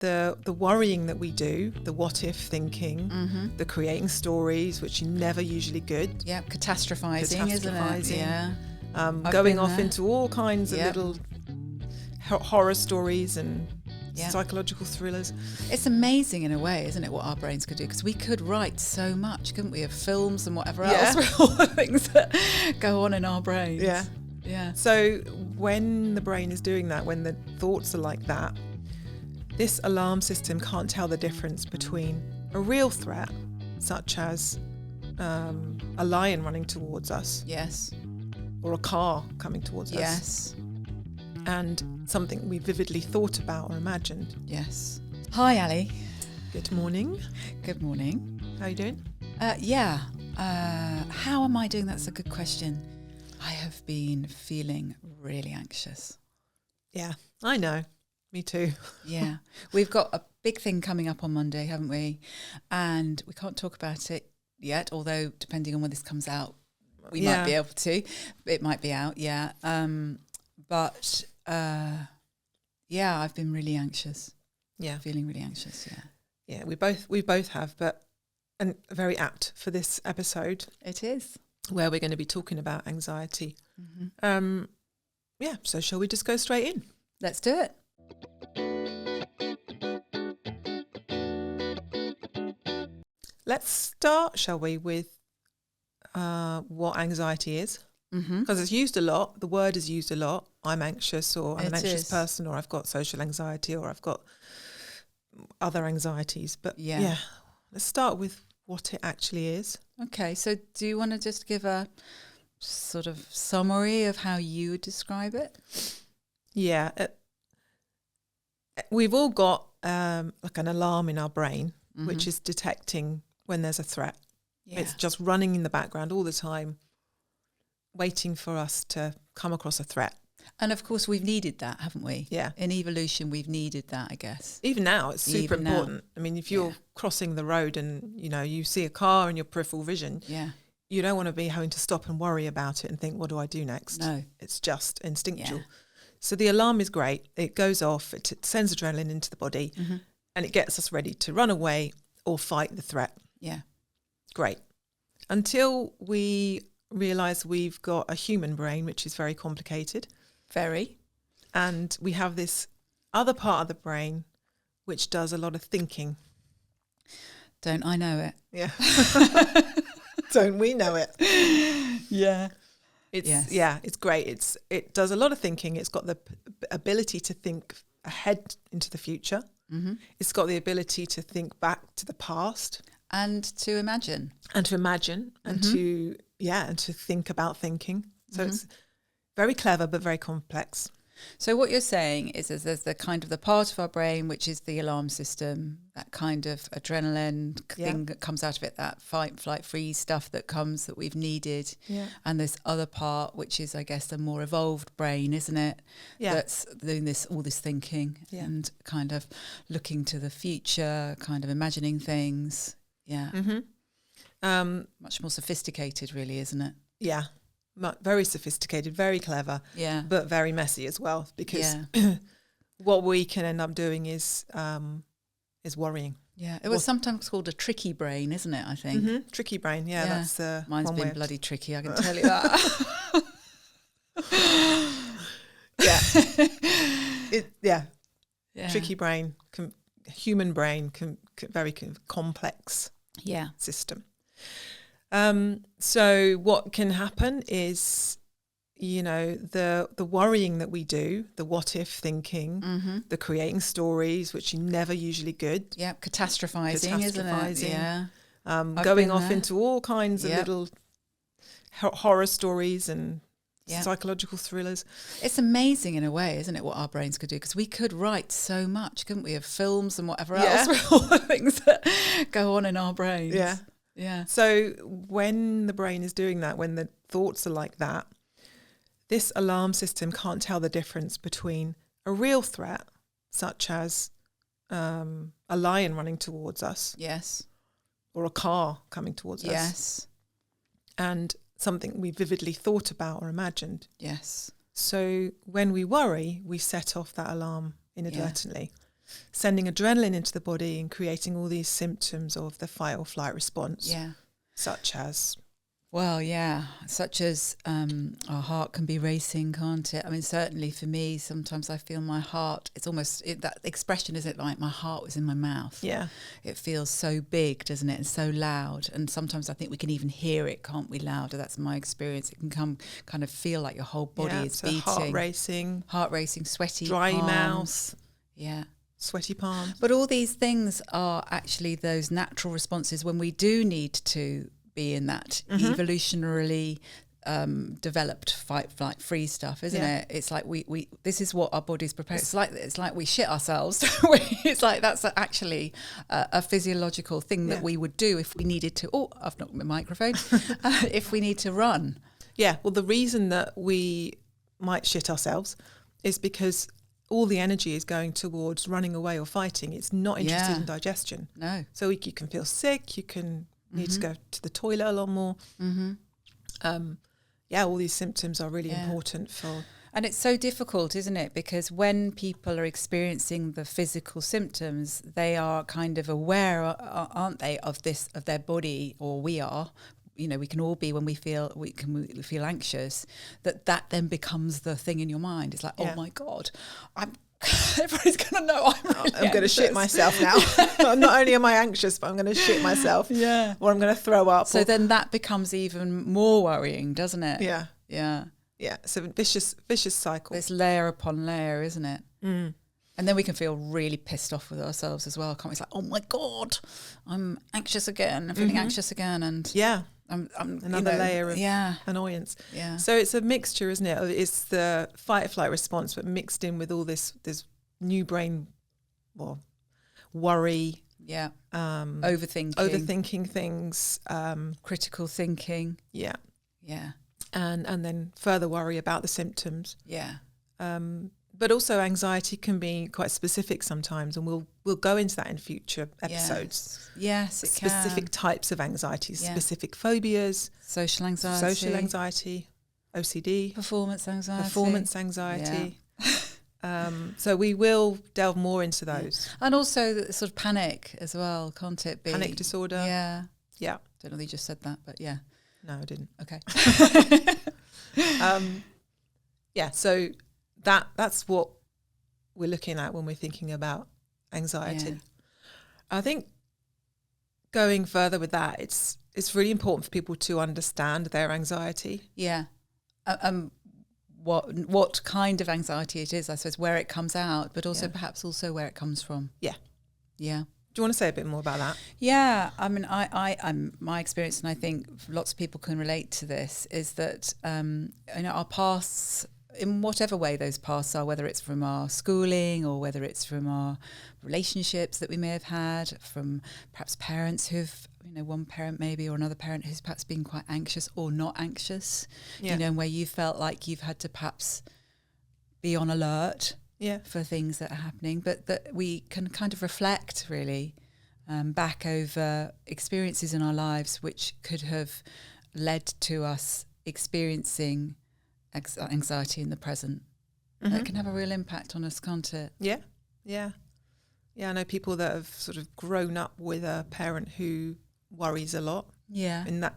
the worrying that we do, the what if thinking, the creating stories, which are never usually good. Yeah, catastrophizing, isn't it? Yeah. Going off into all kinds of little horror stories and psychological thrillers. It's amazing in a way, isn't it, what our brains could do? Because we could write so much, couldn't we, of films and whatever else, with all the things that go on in our brains. Yeah. Yeah. So when the brain is doing that, when the thoughts are like that, this alarm system can't tell the difference between a real threat, such as a lion running towards us. Yes. Or a car coming towards us. Yes. And something we vividly thought about or imagined. Yes. Hi, Ali. Good morning. Good morning. How are you doing? How am I doing? That's a good question. I have been feeling really anxious. Yeah, I know. Me too. Yeah. We've got a big thing coming up on Monday, haven't we? And we can't talk about it yet, although depending on when this comes out, we might be able to. It might be out, yeah. I've been really anxious. Yeah. Feeling really anxious, yeah. Yeah, we both have, and very apt for this episode. It is. Where we're going to be talking about anxiety. So shall we just go straight in? Let's do it. Let's start, shall we, with what anxiety is? Because it's used a lot. The word is used a lot. I'm anxious, or I'm an anxious person, or I've got social anxiety, or I've got other anxieties. But let's start with what it actually is. Okay, so do you want to just give a sort of summary of how you would describe it? Yeah. We've all got like an alarm in our brain, which is detecting when there's a threat. Yeah. It's just running in the background all the time, waiting for us to come across a threat. And of course, we've needed that, haven't we? Yeah. In evolution, we've needed that, I guess. Even now, it's super important. I mean, if you're crossing the road and, you see a car in your peripheral vision, you don't want to be having to stop and worry about it and think, what do I do next? No. It's just instinctual. Yeah. So the alarm is great. It goes off, it sends adrenaline into the body, and it gets us ready to run away or fight the threat. Yeah. Great. Until we realise we've got a human brain, which is very complicated. Very. And we have this other part of the brain which does a lot of thinking. Don't I know it? Yeah. Don't we know it? Yeah. It's great. It does a lot of thinking. It's got the ability to think ahead into the future. It's got the ability to think back to the past. And to imagine. And to think about thinking. So it's very clever, but very complex. So what you're saying is there's the kind of the part of our brain, which is the alarm system, that kind of adrenaline thing that comes out of it, that fight, flight, freeze stuff that comes that we've needed. Yeah. And this other part, which is, I guess, the more evolved brain, isn't it? Yeah. That's doing all this thinking and kind of looking to the future, kind of imagining things. Yeah. Much more sophisticated, really, isn't it? Yeah. Very sophisticated, very clever, but very messy as well, because what we can end up doing is worrying. Yeah, it was sometimes called a tricky brain, isn't it? I think tricky brain. Yeah, that's mine's been bloody tricky. I can tell you that. Tricky brain, human brain, very complex. System. So what can happen is, the worrying that we do, the what if thinking, the creating stories, which are never usually good. Yeah, catastrophizing, isn't it? Yeah. Going off into all kinds of little horror stories and psychological thrillers. It's amazing in a way, isn't it, what our brains could do? Because we could write so much, couldn't we, of films and whatever else, with all the things that go on in our brains. Yeah. Yeah. So when the brain is doing that, when the thoughts are like that, this alarm system can't tell the difference between a real threat, such as a lion running towards us. Yes. Or a car coming towards us. Yes. And something we vividly thought about or imagined. Yes. So when we worry, we set off that alarm inadvertently. sending adrenaline into the body and creating all these symptoms of the fight or flight response. Yeah. Such as? Well, yeah, such as our heart can be racing, can't it? I mean, certainly for me, sometimes I feel my heart, it's almost, that expression, isn't it, like my heart was in my mouth? Yeah. It feels so big, doesn't it, and so loud. And sometimes I think we can even hear it, can't we, louder? That's my experience. It can kind of feel like your whole body is beating. Heart racing, sweaty dry palms. mouth. Yeah. Sweaty palms. But all these things are actually those natural responses when we do need to be in that evolutionarily developed fight, flight, freeze stuff, isn't it? It's like we this is what our bodies prepare. It's like we shit ourselves. It's like that's actually a physiological thing that we would do if we needed to. Oh, I've knocked my microphone. If we need to run. Yeah. Well, the reason that we might shit ourselves is because all the energy is going towards running away or fighting. It's not interested in digestion. No. So you can feel sick. You can need to go to the toilet a lot more. All these symptoms are really important for. And it's so difficult, isn't it? Because when people are experiencing the physical symptoms, they are kind of aware, aren't they, of their body, or we are. You know, we can all be when we feel anxious. That then becomes the thing in your mind. It's like, oh my God, everybody's going to know I'm going to shit myself now. Not only am I anxious, but I'm going to shit myself. Yeah. Or I'm going to throw up. So then that becomes even more worrying, doesn't it? Yeah. Yeah. Yeah. So vicious cycle. It's layer upon layer, isn't it? Mm. And then we can feel really pissed off with ourselves as well. Can't we? It's like, oh my God, I'm anxious again. I'm feeling anxious again. And I'm another layer of annoyance. Yeah. So it's a mixture, isn't it? It's the fight or flight response, but mixed in with all this new brain, worry. Yeah. Overthinking things. Critical thinking. Yeah. Yeah. And then further worry about the symptoms. Yeah. But also anxiety can be quite specific sometimes, and we'll go into that in future episodes. Yes, it specific types of anxiety, specific phobias, social anxiety, OCD, performance anxiety. So we will delve more into those. And also the sort of panic as well, can't it be? Panic disorder. Yeah. Yeah. Don't know if you just said that, but yeah. No, I didn't. Okay. So that's what we're looking at when we're thinking about anxiety. Yeah. I think going further with that, it's really important for people to understand their anxiety. Yeah. What kind of anxiety it is, I suppose, where it comes out, but also perhaps also where it comes from. Yeah. Yeah. Do you want to say a bit more about that? Yeah, I mean, I'm my experience, and I think lots of people can relate to this, is that our pasts, in whatever way those pasts are, whether it's from our schooling or whether it's from our relationships that we may have had, from perhaps parents who've, one parent maybe, or another parent who's perhaps been quite anxious or not anxious, and where you felt like you've had to perhaps be on alert for things that are happening, but that we can kind of reflect really back over experiences in our lives which could have led to us experiencing anxiety in the present. That can have a real impact on us, can't it? Yeah. I know people that have sort of grown up with a parent who worries a lot. Yeah. And that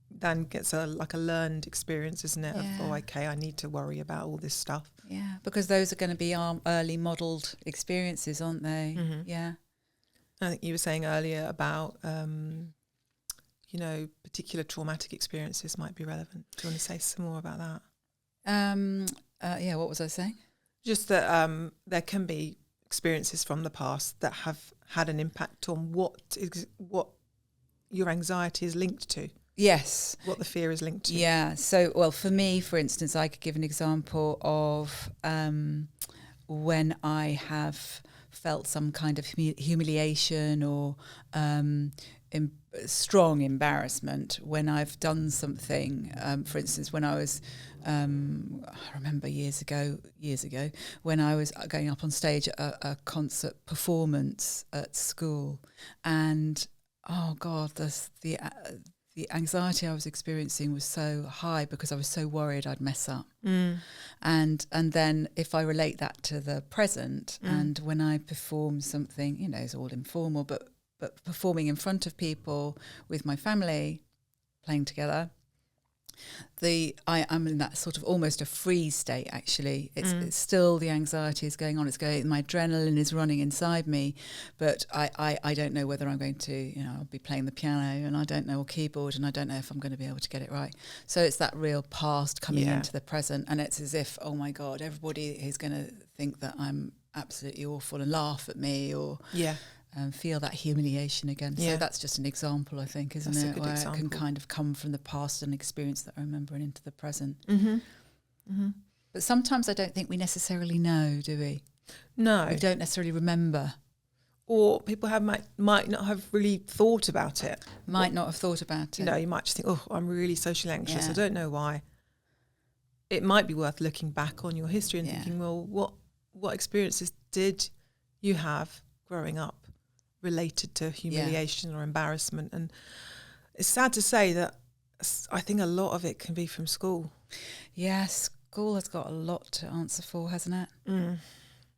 then gets a learned experience, isn't it? Yeah. Of, okay, I need to worry about all this stuff. Yeah, because those are going to be our early modelled experiences, aren't they? Mm-hmm. Yeah. I think you were saying earlier about, particular traumatic experiences might be relevant. Do you want to say some more about that? What was I saying? Just that there can be experiences from the past that have had an impact on what your anxiety is linked to. Yes. What the fear is linked to. Yeah. So, well, for me, for instance, I could give an example of when I have felt some kind of humiliation or strong embarrassment when I've done something. For instance, when I was, I remember years ago, when I was going up on stage at a concert performance at school, and oh God, the the anxiety I was experiencing was so high because I was so worried I'd mess up. And then if I relate that to the present, and when I perform something, you know, it's all informal, but performing in front of people with my family, playing together, I'm in that sort of almost a freeze state. Actually, it's still, the anxiety is going on. It's going. My adrenaline is running inside me, but I don't know whether I'm going to. You know, I'll be playing the piano, and I don't know, or keyboard, and I don't know if I'm going to be able to get it right. So it's that real past coming into the present, and it's as if, oh my God, everybody is going to think that I'm absolutely awful and laugh at me, or feel that humiliation again. So that's just an example, I think, isn't it? Where it can kind of come from the past and experience that I remember and into the present. But sometimes I don't think we necessarily know, do we? No. We don't necessarily remember. Or people might not have really thought about it. Not have thought about it. You know, you might just think, oh, I'm really socially anxious. I don't know why. It might be worth looking back on your history and thinking, well, what experiences did you have growing up related to humiliation or embarrassment? And it's sad to say that I think a lot of it can be from school. Yes, school has got a lot to answer for, hasn't it?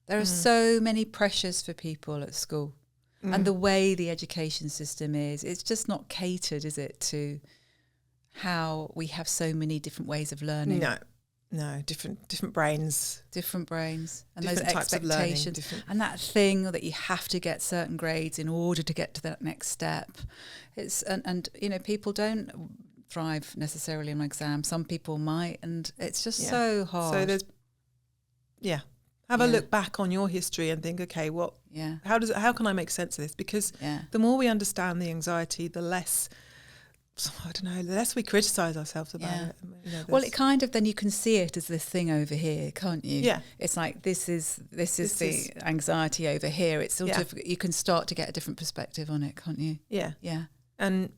There are so many pressures for people at school. And the way the education system is, it's just not catered, is it, to how we have so many different ways of learning? No, different brains. Different brains. And different those types expectations. Of learning, and that thing that you have to get certain grades in order to get to that next step. It's and you know, people don't thrive necessarily on exams. Some people might, and it's just so hard. So there's have a look back on your history and think, okay, how can I make sense of this? Because the more we understand the anxiety, the less, I don't know, the less we criticise ourselves about it. You know, well, it kind of, then you can see it as this thing over here, can't you? Yeah. It's like, this is the anxiety over here. It's sort of, you can start to get a different perspective on it, can't you? Yeah. Yeah. And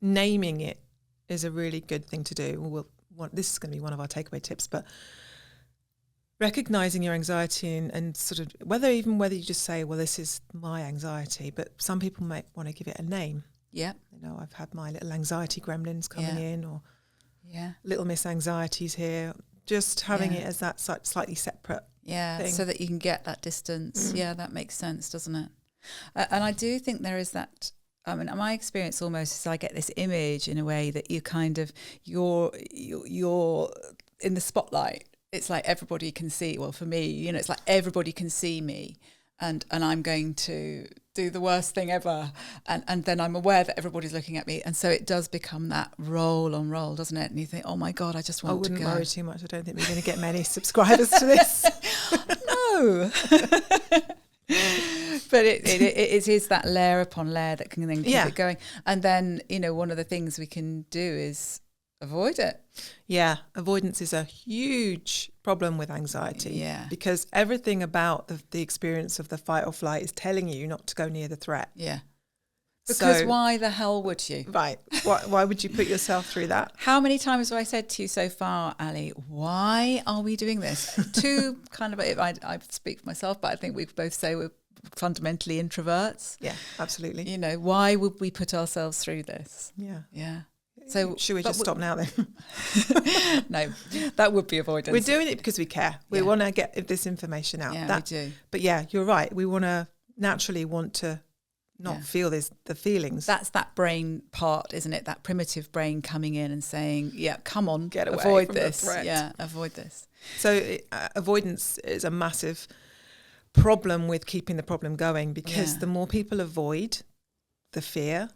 naming it is a really good thing to do. This is going to be one of our takeaway tips, but recognising your anxiety and sort of, whether you just say, well, this is my anxiety, but some people might want to give it a name. Yeah. You know, I've had my little anxiety gremlins coming in, or little Miss Anxiety's here. Just having it as that slightly separate thing. So that you can get that distance. Yeah, that makes sense, doesn't it? And I do think there is that, I mean, my experience almost is I get this image in a way that you kind of, you're in the spotlight. It's like everybody can see, well, for me, you know, it's like everybody can see me. And I'm going to do the worst thing ever. And then I'm aware that everybody's looking at me. And so it does become that roll on roll, doesn't it? And you think, oh my God, I just want to go. I wouldn't worry too much. I don't think we're going to get many subscribers to this. No. But it is that layer upon layer that can then keep it going. And then, you know, one of the things we can do is avoid it. Yeah, avoidance is a huge problem with anxiety. Yeah, because everything about the experience of the fight or flight is telling you not to go near the threat. Yeah, because why the hell would you? Right. Why would you put yourself through that? How many times have I said to you so far, Ali, why are we doing this? Two kind of, I speak for myself, but I think we both say we're fundamentally introverts. Yeah, absolutely. You know, why would we put ourselves through this? Yeah. Yeah. So should we just stop now then? No, that would be avoidance. We're doing it because we care. We want to get this information out. Yeah, we do. But yeah, you're right. We naturally want to not feel the feelings. That's that brain part, isn't it? That primitive brain coming in and saying, yeah, come on, get away, avoid this. The threat. Yeah, avoid this. So avoidance is a massive problem with keeping the problem going, because the more people avoid the fear,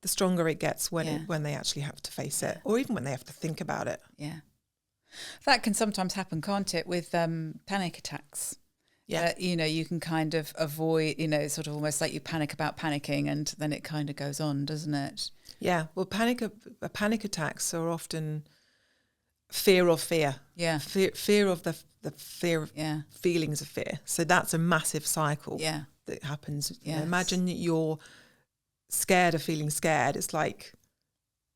the stronger it gets when they actually have to face it, or even when they have to think about it. Yeah. That can sometimes happen, can't it, with panic attacks? Yeah. You know, you can kind of avoid, you know, sort of almost like you panic about panicking, and then it kind of goes on, doesn't it? Yeah. Well, panic attacks are often fear of fear. Yeah. Fear of the fear of feelings of fear. So that's a massive cycle that happens. Yes. You know, imagine that you're scared of feeling scared. It's like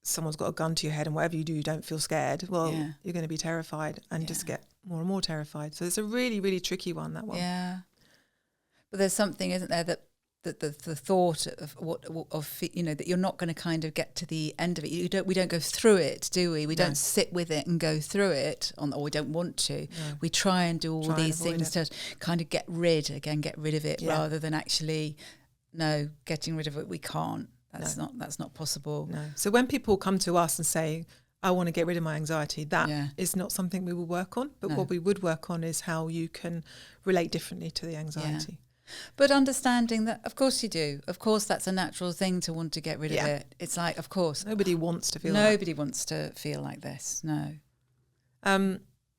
someone's got a gun to your head, and whatever you do, you don't feel scared. Well, you're going to be terrified and just get more and more terrified. So it's a really, really tricky one, that one. Yeah. But there's something, isn't there, that the thought of that you're not going to kind of get to the end of it. We don't go through it, do we? We don't sit with it and go through it, or we don't want to. No. We try and do all these things to kind of get rid of it, rather than actually getting rid of it. We can't. That's not possible. No. So when people come to us and say, I want to get rid of my anxiety, that is not something we will work on. But what we would work on is how you can relate differently to the anxiety. Yeah. But understanding that, of course you do. Of course, that's a natural thing to want to get rid of it. It's like, of course. Nobody wants to feel like this, no.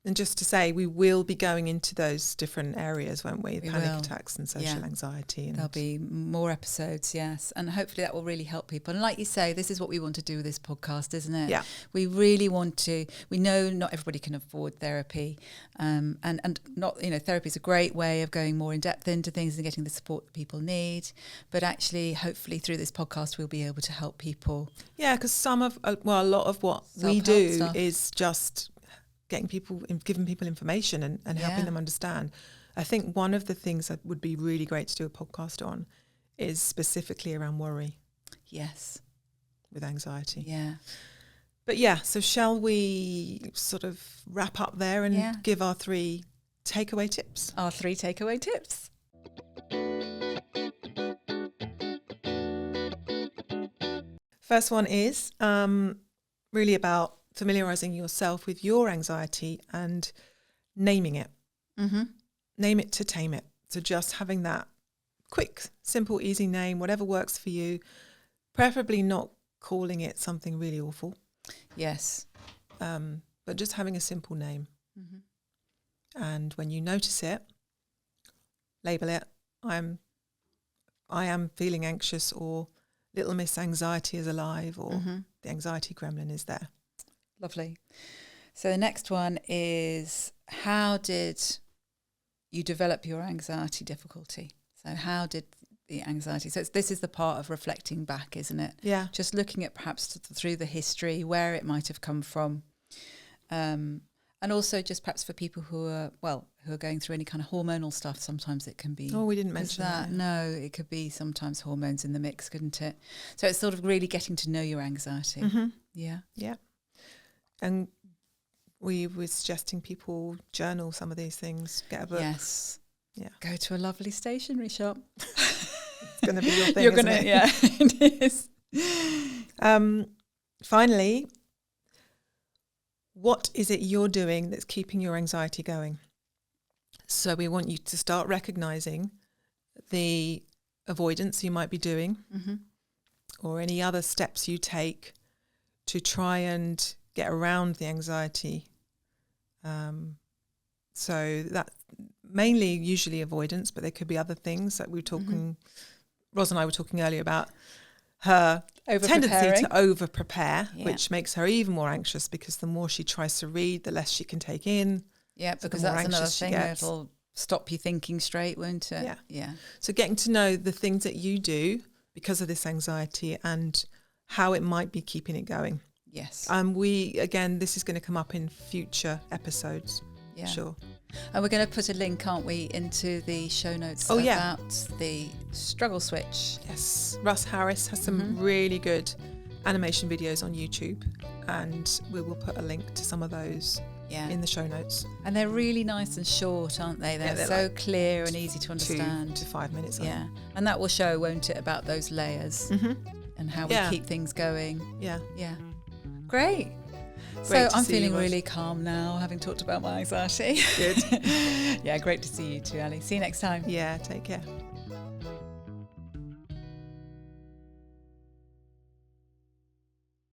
And just to say, we will be going into those different areas, won't we? Panic attacks and social anxiety. And there'll be more episodes, yes. And hopefully that will really help people. And like you say, this is what we want to do with this podcast, isn't it? Yeah. We really want to, we know not everybody can afford therapy. And not, therapy is a great way of going more in depth into things and getting the support that people need. But actually, hopefully through this podcast, we'll be able to help people. Yeah, because a lot of what we do is just giving people information and helping them understand. I think one of the things that would be really great to do a podcast on is specifically around worry. Yes. With anxiety. Yeah. But so shall we sort of wrap up there and give our 3 takeaway tips? Our 3 takeaway tips. First one is really about familiarising yourself with your anxiety and naming it. Mm-hmm. Name it to tame it. So just having that quick, simple, easy name, whatever works for you, preferably not calling it something really awful. Yes. But just having a simple name. Mm-hmm. And when you notice it, label it. I am feeling anxious, or little Miss Anxiety is alive, or the anxiety gremlin is there. Lovely. So the next one is, how did you develop your anxiety difficulty? So how did the anxiety... So this is the part of reflecting back, isn't it? Yeah. Just looking at perhaps through the history, where it might have come from. And also just perhaps for people who are going through any kind of hormonal stuff, sometimes it can be... Oh, we didn't mention that. No, it could be sometimes hormones in the mix, couldn't it? So it's sort of really getting to know your anxiety. Mm-hmm. Yeah. Yeah. And we were suggesting people journal some of these things, get a book. Yes. Yeah. Go to a lovely stationery shop. It's going to be your thing, isn't it? Yeah, it is. Finally, what is it you're doing that's keeping your anxiety going? So we want you to start recognising the avoidance you might be doing, or any other steps you take to try and get around the anxiety. So that mainly usually avoidance, but there could be other things that we were talking, Ros and I were talking earlier about her tendency to over prepare, which makes her even more anxious, because the more she tries to read, the less she can take in. Yeah, because that's another thing, it'll stop you thinking straight, won't it? Yeah. Yeah. So getting to know the things that you do because of this anxiety and how it might be keeping it going. Yes. This is going to come up in future episodes. Yeah. Sure. And we're going to put a link, aren't we, into the show notes about the struggle switch. Yes. Russ Harris has some really good animation videos on YouTube, and we will put a link to some of those in the show notes. And they're really nice and short, aren't they? They're so like clear and easy to understand. 2 to 5 minutes. Yeah. And that will show, won't it, about those layers and how we keep things going. Yeah. Yeah. Great. So I'm feeling really calm now, having talked about my anxiety. Good. Yeah, great to see you too, Ali. See you next time. Yeah, take care.